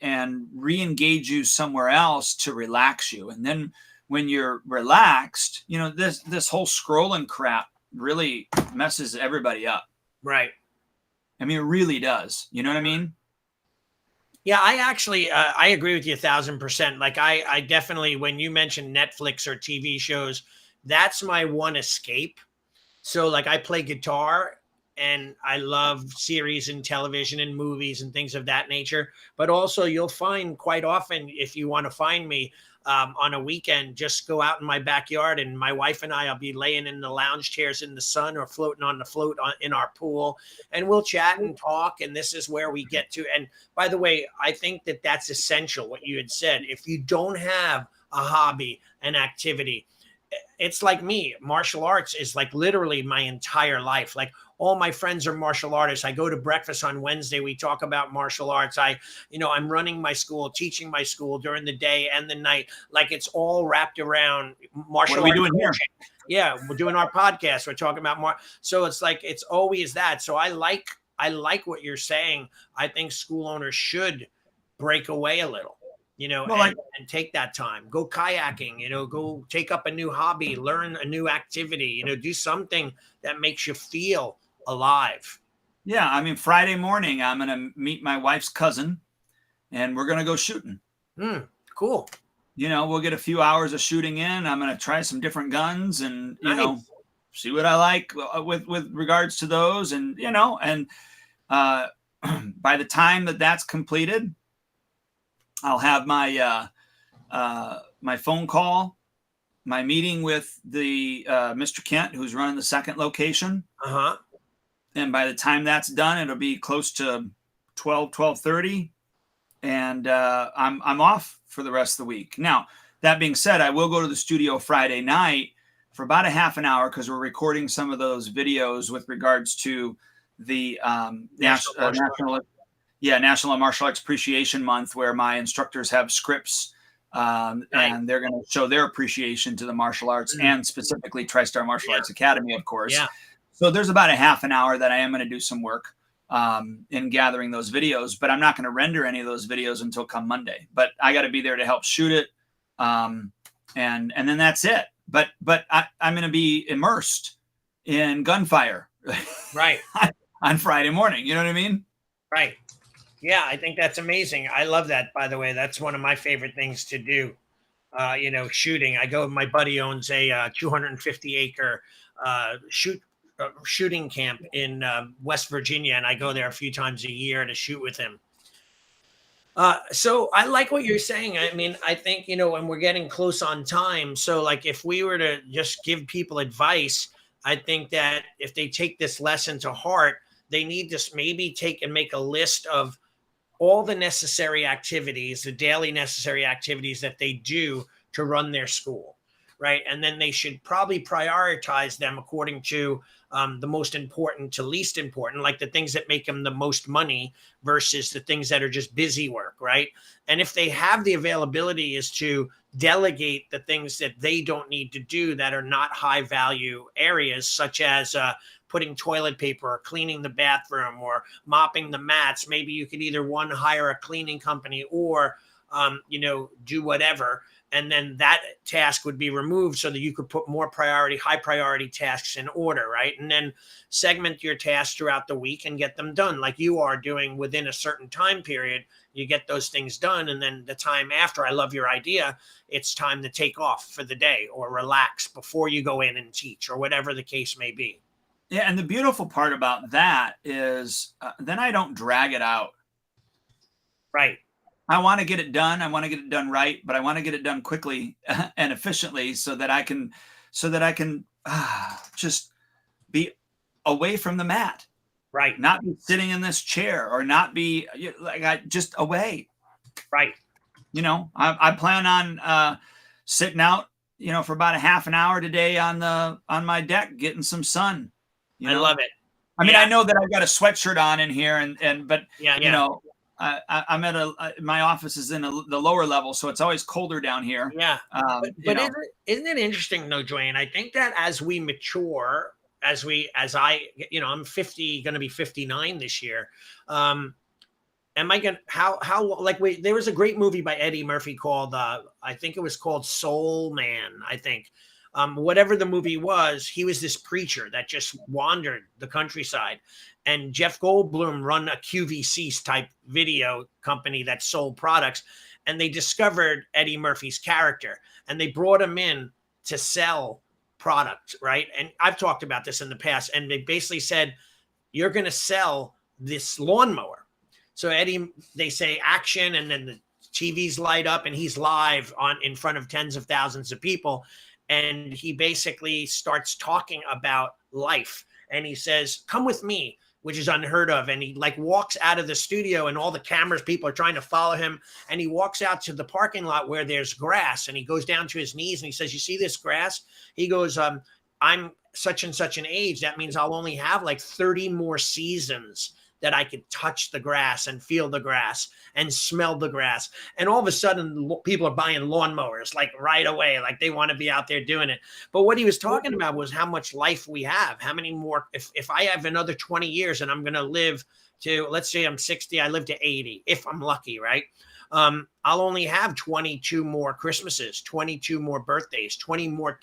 re-engage you somewhere else to relax you. And then when you're relaxed, this whole scrolling crap really messes everybody up. Right. I mean, it really does. You know what I mean? Yeah, I actually, I agree with you 1,000%. Like I definitely, when you mentioned Netflix or TV shows, that's my one escape. So like I play guitar and I love series and television and movies and things of that nature. But also you'll find quite often, if you want to find me on a weekend, just go out in my backyard and my wife and I'll be laying in the lounge chairs in the sun or floating on the float in our pool, and we'll chat and talk. And this is where we get to. And by the way, I think that that's essential, what you had said. If you don't have a hobby, an activity, it's like me. Martial arts is like literally my entire life. Like all my friends are martial artists. I go to breakfast on Wednesday. We talk about martial arts. I'm running my school, teaching my school during the day and the night. Like it's all wrapped around martial arts. What are we doing here? Yeah, we're doing our podcast. We're talking about so it's like it's always that. So I like what you're saying. I think school owners should break away a little. And take that time, go kayaking, go take up a new hobby, learn a new activity, do something that makes you feel alive. Yeah. I mean, Friday morning, I'm going to meet my wife's cousin and we're going to go shooting. Cool. We'll get a few hours of shooting in. I'm going to try some different guns and, Nice. See what I like with regards to those. And, by the time that's completed, I'll have my my phone call, my meeting with the Mr. Kent, who's running the second location. And by the time that's done, it'll be close to 12:30, and I'm off for the rest of the week. Now, that being said, I will go to the studio Friday night for about a half an hour because we're recording some of those videos with regards to the National Martial Arts Appreciation Month, where my instructors have scripts and they're going to show their appreciation to the martial arts and specifically TriStar Martial Arts Academy, of course. Yeah. So there's about a half an hour that I am going to do some work in gathering those videos, but I'm not going to render any of those videos until come Monday. But I got to be there to help shoot it, and then that's it. But I'm going to be immersed in gunfire, right, on Friday morning. You know what I mean? Right. Yeah, I think that's amazing. I love that, by the way. That's one of my favorite things to do. Shooting. My buddy owns a 250-acre shooting camp in West Virginia, and I go there a few times a year to shoot with him. So I like what you're saying. I mean, I think, when we're getting close on time, so like if we were to just give people advice, I think that if they take this lesson to heart, they need to maybe take and make a list of all the necessary activities, the daily necessary activities that they do to run their school, right? And then they should probably prioritize them according to the most important to least important, like the things that make them the most money versus the things that are just busy work, right? And if they have the availability, is to delegate the things that they don't need to do that are not high value areas, such as putting toilet paper or cleaning the bathroom or mopping the mats. Maybe you could either hire a cleaning company or, do whatever. And then that task would be removed so that you could put high priority tasks in order, right? And then segment your tasks throughout the week and get them done like you are doing within a certain time period. You get those things done. And then the time after, I love your idea, it's time to take off for the day or relax before you go in and teach or whatever the case may be. Yeah, and the beautiful part about that is then I don't drag it out. Right. I want to get it done. I want to get it done right, but I want to get it done quickly and efficiently so that I can just be away from the mat. Right. Not be sitting in this chair or not be just away. Right. I plan on sitting out, for about a half an hour today on my deck, getting some sun. I love it. I mean, I know that I've got a sweatshirt on in here but I'm at my office is in the lower level, so it's always colder down here. Yeah. But isn't it interesting though, Dwayne? I think that as we mature, I'm 50, going to be 59 this year. am I gonna how like wait, there was a great movie by Eddie Murphy called I think it was called Soul Man, I think. Whatever the movie was, he was this preacher that just wandered the countryside. And Jeff Goldblum run a QVC type video company that sold products. And they discovered Eddie Murphy's character and they brought him in to sell product, right? And I've talked about this in the past. And they basically said, you're going to sell this lawnmower. So Eddie, they say action, and then the TVs light up and he's live on in front of tens of thousands of people. And he basically starts talking about life. And he says, come with me, which is unheard of. And he like walks out of the studio and all the cameras, people are trying to follow him. And he walks out to the parking lot where there's grass and he goes down to his knees and he says, you see this grass? He goes, I'm such and such an age. That means I'll only have like 30 more seasons that I could touch the grass and feel the grass and smell the grass. And all of a sudden people are buying lawnmowers like right away, like they want to be out there doing it. But what he was talking about was how much life we have, how many more, if I have another 20 years and I'm going to live to, let's say I'm 60, I live to 80, if I'm lucky, right? I'll only have 22 more Christmases, 22 more birthdays, 20 more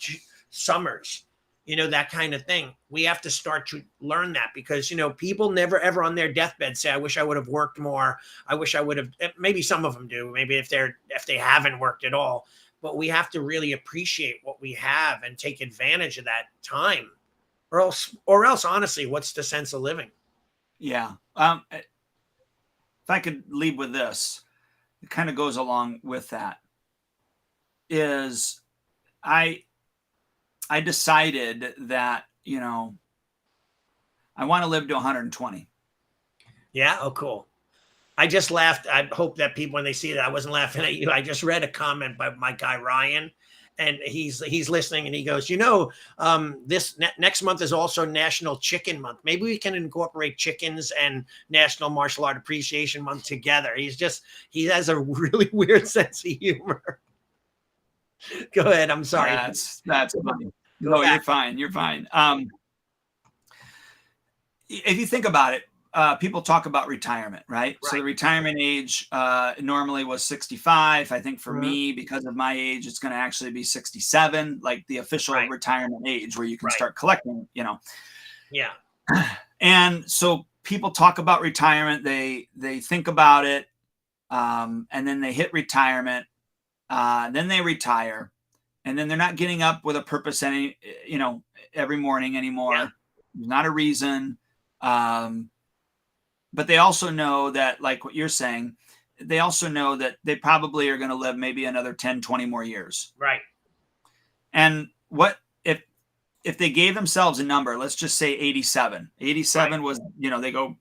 summers, you know, that kind of thing. We have to start to learn that because, you know, people never ever on their deathbed say, I wish I would have worked more. I wish I would have, maybe some of them do, maybe if they haven't worked at all, but we have to really appreciate what we have and take advantage of that time or else honestly, what's the sense of living? Yeah. If I could leave with this, it kind of goes along with that is I decided that, you know, I want to live to 120. Yeah. Oh, cool. I just laughed. I hope that people, when they see that, I wasn't laughing at you. I just read a comment by my guy, Ryan, and he's listening and he goes, you know, this next month is also National Chicken Month. Maybe we can incorporate chickens and National Martial Art Appreciation Month together. He has a really weird sense of humor. Go ahead. I'm sorry. That's funny. No, you're fine. You're fine. If you think about it, people talk about retirement, right? So the retirement age normally was 65. I think for me, because of my age, it's going to actually be 67, like the official retirement age where you can start collecting, you know. Yeah. And so people talk about retirement. They think about it, and then they hit retirement. Then they retire. And then they're not getting up with a purpose every morning anymore. Yeah. There's not a reason. But they also know that, like what you're saying, they also know that they probably are going to live maybe another 10, 20 more years. Right. And what if they gave themselves a number, let's just say 87. 87 was, they go,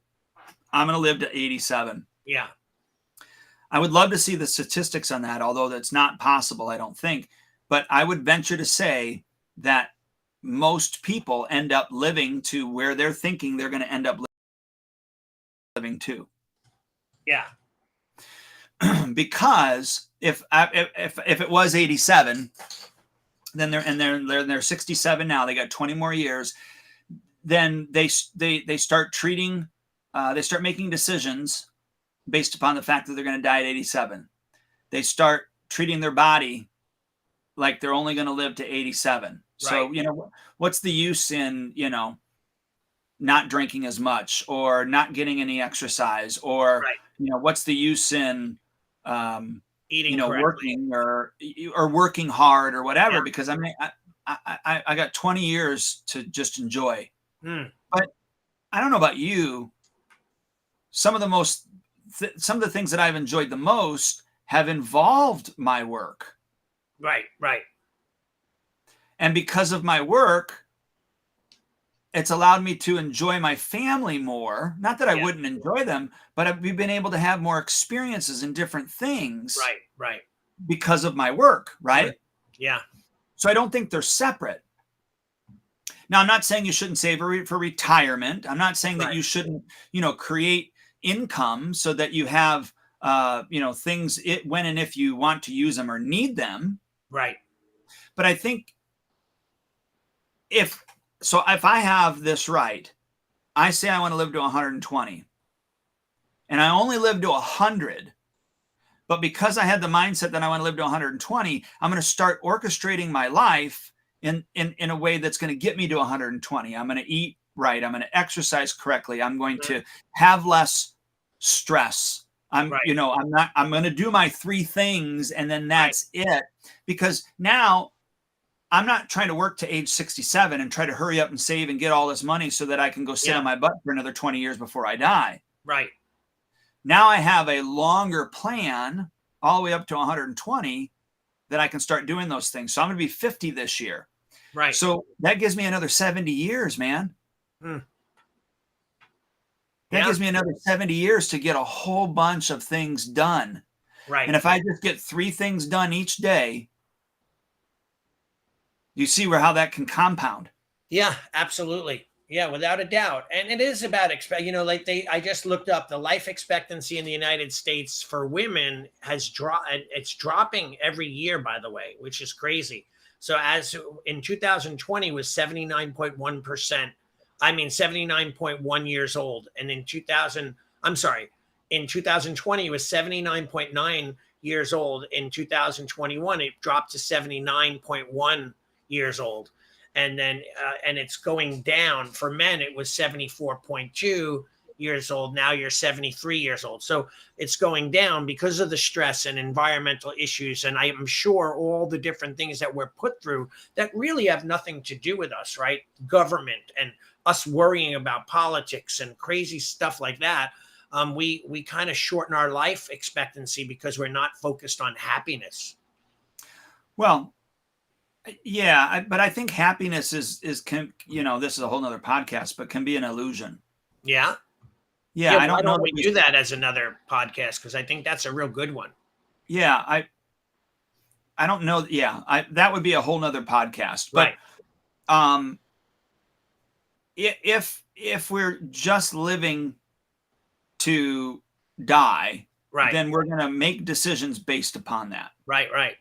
I'm going to live to 87. Yeah. I would love to see the statistics on that, although that's not possible, I don't think. But I would venture to say that most people end up living to where they're thinking they're going to end up living to. Yeah. Because if it was 87, then they're 67 now. They got 20 more years. Then they start treating, they start making decisions based upon the fact that they're going to die at 87. They start treating their body like they're only going to live to 87. Right. So, what's the use in, not drinking as much or not getting any exercise or, what's the use in, eating, working or working hard or whatever, because I got 20 years to just enjoy. But I don't know about you. Some of the things that I've enjoyed the most have involved my work. Right. And because of my work, it's allowed me to enjoy my family more. Not that I wouldn't enjoy them, but we've been able to have more experiences in different things. Right. Because of my work, right? Yeah. So I don't think they're separate. Now, I'm not saying you shouldn't save for retirement. I'm not saying that you shouldn't, create income so that you have, things when and if you want to use them or need them. Right. But I think if I have this right, I say I want to live to 120. and I only live to 100, but because I had the mindset that I want to live to 120, I'm going to start orchestrating my life in a way that's going to get me to 120. I'm going to eat right. I'm going to exercise correctly. I'm going to have less stress. I'm going to do my 3 things, and then that's it. Because now I'm not trying to work to age 67 and try to hurry up and save and get all this money so that I can go sit on my butt for another 20 years before I die. Right. Now I have a longer plan all the way up to 120 that I can start doing those things. So I'm going to be 50 this year. Right. So that gives me another 70 years, man. That gives me another 70 years to get a whole bunch of things done. Right. And if I just get 3 things done each day, you see how that can compound. Yeah, absolutely. Yeah, without a doubt. And it is about I just looked up the life expectancy in the United States for women has dropped. It's dropping every year, by the way, which is crazy. So as in 2020 was 79.1%. I mean, 79.1 years old. And in 2020 it was 79.9 years old. In 2021, it dropped to 79.1 years old. And then, and it's going down. For men, it was 74.2 years old. Now you're 73 years old. So it's going down because of the stress and environmental issues. And I am sure all the different things that we're put through that really have nothing to do with us, right? Government and us worrying about politics and crazy stuff like that. We kind of shorten our life expectancy because we're not focused on happiness. Well, yeah, but I think happiness is this is a whole nother podcast, but can be an illusion. Yeah. Yeah. I don't know. We do that as another podcast because I think that's a real good one. Yeah. I don't know. Yeah. That would be a whole nother podcast. But if we're just living to die, then we're going to make decisions based upon that. Right.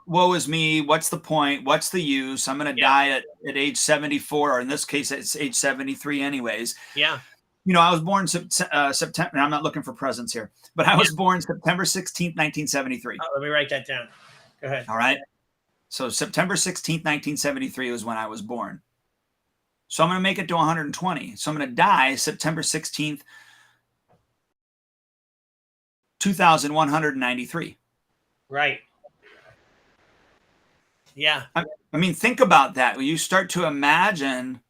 Woe is me. What's the point? What's the use? I'm going to die at age 74, or in this case, it's age 73 anyways. Yeah. I was born September, and I'm not looking for presents here, but I was born September 16th, 1973. Oh, let me write that down. Go ahead. All right. So September 16th, 1973 was when I was born. So I'm going to make it to 120. So I'm going to die September 16th, 2193. Right. Yeah. I mean, think about that. When you start to imagine,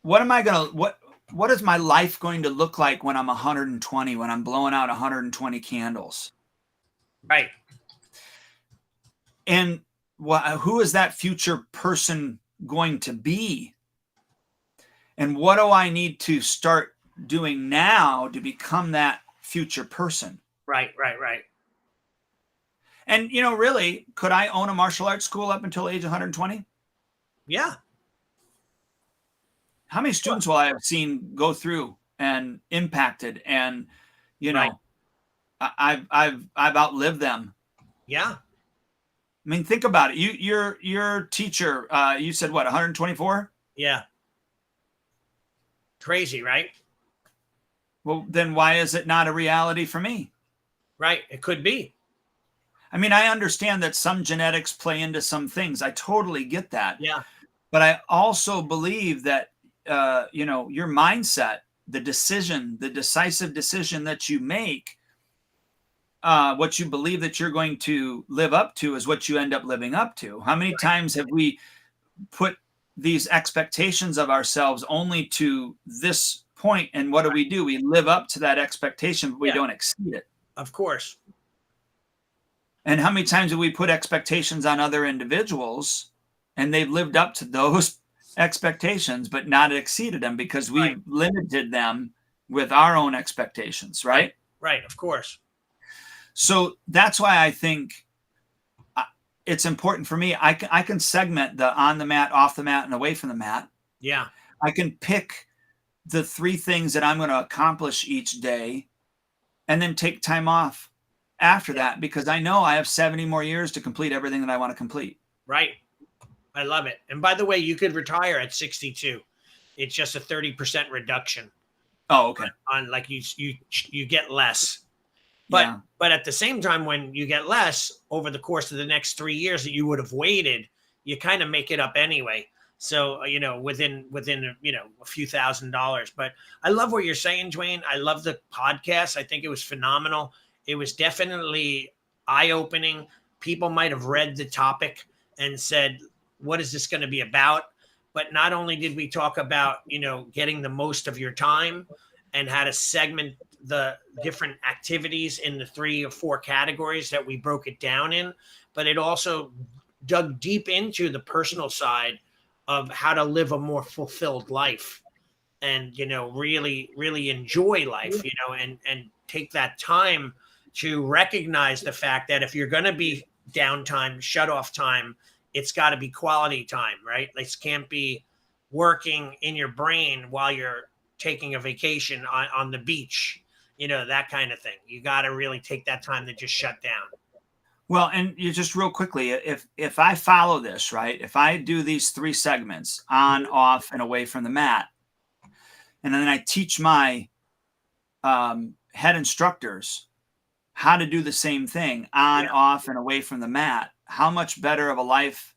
what is my life going to look like when I'm 120, when I'm blowing out 120 candles? Right. And who is that future person going to be? And what do I need to start doing now to become that future person? Right. And, really, could I own a martial arts school up until age 120? Yeah. How many students will I have seen go through and impacted? And, I've outlived them. Yeah. I mean, think about it. Your teacher, you said what, 124? Yeah. Crazy, right? Well, then why is it not a reality for me? Right. It could be. I mean, I understand that some genetics play into some things. I totally get that. Yeah. But I also believe that, your mindset, the decisive decision that you make, what you believe that you're going to live up to is what you end up living up to. How many times have we put these expectations of ourselves only to this point? And what do? We live up to that expectation, but we don't exceed it. Of course. And how many times have we put expectations on other individuals and they've lived up to those expectations, but not exceeded them because we've limited them with our own expectations, right? Right, of course. So that's why I think it's important for me. I can segment the on the mat, off the mat, and away from the mat. Yeah. I can pick the 3 things that I'm going to accomplish each day and then take time off after that, because I know I have 70 more years to complete everything that I want to complete. Right. I love it. And by the way, you could retire at 62. It's just a 30% reduction. Oh, okay. On like you get less. But at the same time, when you get less over the course of the next 3 years that you would have waited, you kind of make it up anyway. So, within, a few $1,000s. But I love what you're saying, Dwayne. I love the podcast. I think it was phenomenal. It was definitely eye-opening. People might have read the topic and said, what is this going to be about? But not only did we talk about, getting the most of your time and how to segment the different activities in the 3 or 4 categories that we broke it down in, but it also dug deep into the personal side of how to live a more fulfilled life and, really, really enjoy life, and take that time to recognize the fact that if you're going to be downtime, shut off time, it's got to be quality time, right? This can't be working in your brain while you're taking a vacation on the beach, that kind of thing. You got to really take that time to just shut down. Well, and you just real quickly, if I follow this, right, if I do these 3 segments on, off, and away from the mat, and then I teach my head instructors how to do the same thing on, off, and away from the mat, how much better of a life,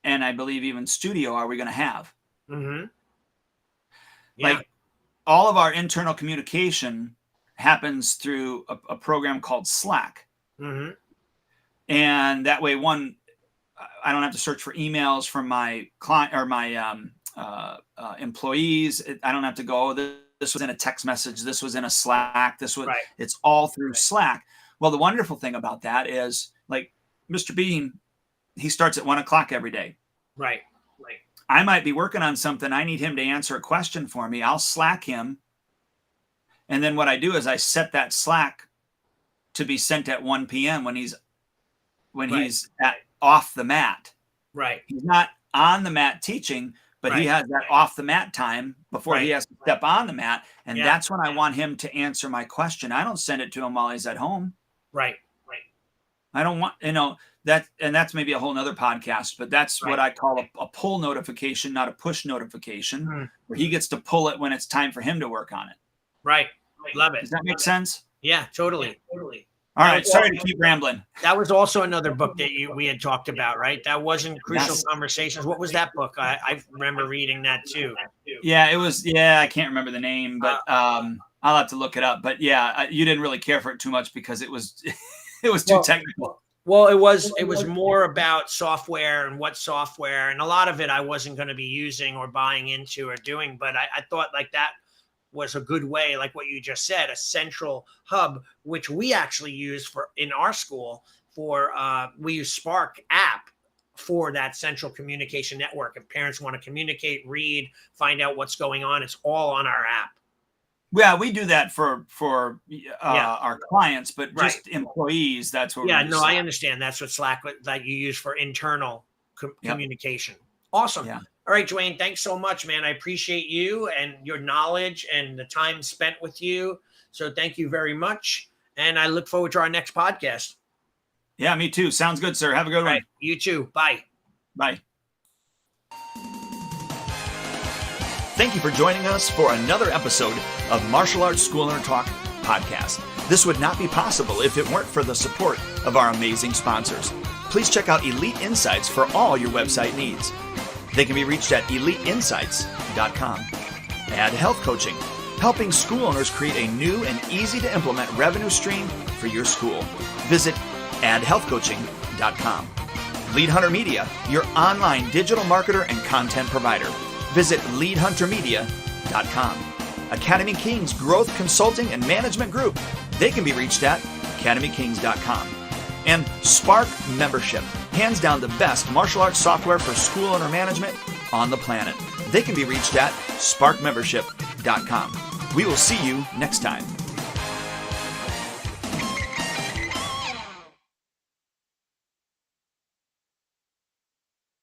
and I believe even studio, are we going to have? Mm-hmm. Yeah. Like all of our internal communication happens through a program called Slack. Mm-hmm. And that way, I don't have to search for emails from my client or my employees. I don't have to go, this was in a text message, this was in a Slack, it's all through Slack. Well, the wonderful thing about that is, like Mr. Bean, he starts at 1:00 every day. Right. I might be working on something. I need him to answer a question for me. I'll Slack him. And then what I do is I set that Slack to be sent at 1 p.m. when he's off the mat. Right. He's not on the mat teaching, but he has that off the mat time before he has to step on the mat. And that's when I want him to answer my question. I don't send it to him while he's at home. Right. I don't want, that, and that's maybe a whole nother podcast, but that's what I call a pull notification, not a push notification, where he gets to pull it when it's time for him to work on it. Right. Love it. Does that make sense? Yeah, totally. All right. Sorry to keep rambling. That was also another book that we had talked about, right? That wasn't Crucial Conversations. What was that book? I remember reading that too. Yeah, it was. Yeah, I can't remember the name, but I'll have to look it up. But yeah, you didn't really care for it too much because it was too technical. Well, it was more about software and what software, and a lot of it I wasn't going to be using or buying into or doing. But I thought like that was a good way, like what you just said, a central hub, which we actually use in our school we use Spark app for that central communication network. If parents want to communicate, read, find out what's going on, it's all on our app. Yeah, we do that for our clients, but just employees, that's what. Yeah, no, I understand. That's what Slack that you use for internal communication. Awesome. Yeah. All right, Dwayne, thanks so much, man. I appreciate you and your knowledge and the time spent with you. So thank you very much. And I look forward to our next podcast. Yeah, me too. Sounds good, sir. Have a good one. Right, you too. Bye. Bye. Thank you for joining us for another episode of Martial Arts School Owner Talk podcast. This would not be possible if it weren't for the support of our amazing sponsors. Please check out Elite Insights for all your website needs. They can be reached at eliteinsights.com. Add Health Coaching, helping school owners create a new and easy to implement revenue stream for your school. Visit addhealthcoaching.com. Lead Hunter Media, your online digital marketer and content provider. Visit leadhuntermedia.com. Academy Kings Growth Consulting and Management Group. They can be reached at academykings.com. And Spark Membership, hands down the best martial arts software for school owner management on the planet. They can be reached at sparkmembership.com. We will see you next time.